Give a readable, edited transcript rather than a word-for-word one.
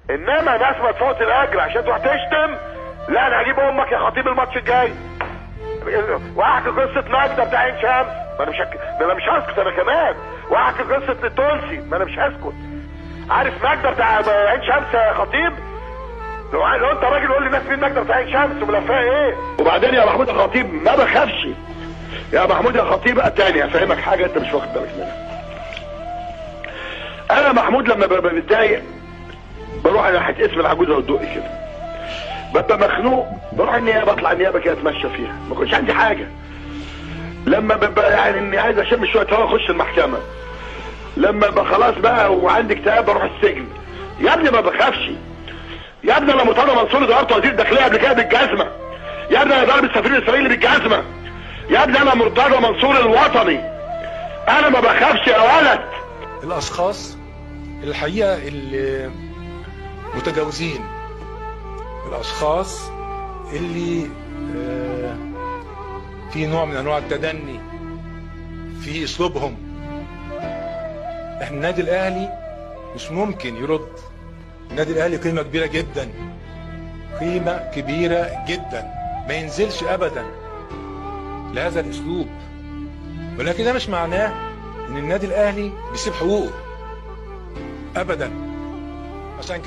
انما ناس ما تفوت الاجر عشان تروح تشتم، لا انا هجيب امك يا خطيب الماتش الجاي واحكي قصه ماجده بتاع عين شمس، ما انا مش هسكت انا كمان، واحكي قصه التونسي، ما انا مش هسكت. عارف ماجده بتاع عين شمس يا خطيب؟ لو انت راجل قول لي الناس مين ماجده بتاع عين شمس وملفها ايه؟ وبعدين يا محمود يا خطيب ما بخافش يا محمود يا خطيب. تاني افهمك حاجه انت مش واخد بالك منها. انا محمود لما ببقى متضايق بروح ناحيه اسم العجوزه والدقي كده، ببقى مخنوق بروح النيابه، اطلع النيابه كده اتمشى فيها، ما كنتش عندي حاجه. لما ببقى يعني اني عايز اشم شويه هوا اخش المحكمه. لما ببقى خلاص بقى وعندي اكتئاب بروح السجن. يا ابني ما بخافش يا ابني. انا مرتضى منصور ضربت وزير الداخليه قبل كده بالجزمه يا ابني. انا ضارب السفير الاسرائيلي بالجزمه يا ابني. انا مرتضى منصور الوطني، انا ما بخافش يا ولد. الاشخاص الحقيقه اللي متجاوزين، الاشخاص اللي في نوع من انواع التدني في اسلوبهم. احنا النادي الاهلي مش ممكن يرد. النادي الاهلي قيمه كبيره جدا، قيمه كبيره جدا، ما ينزلش ابدا لهذا الاسلوب. ولكن ده مش معناه ان النادي الاهلي بيسيب حقوقه ابدا. عشان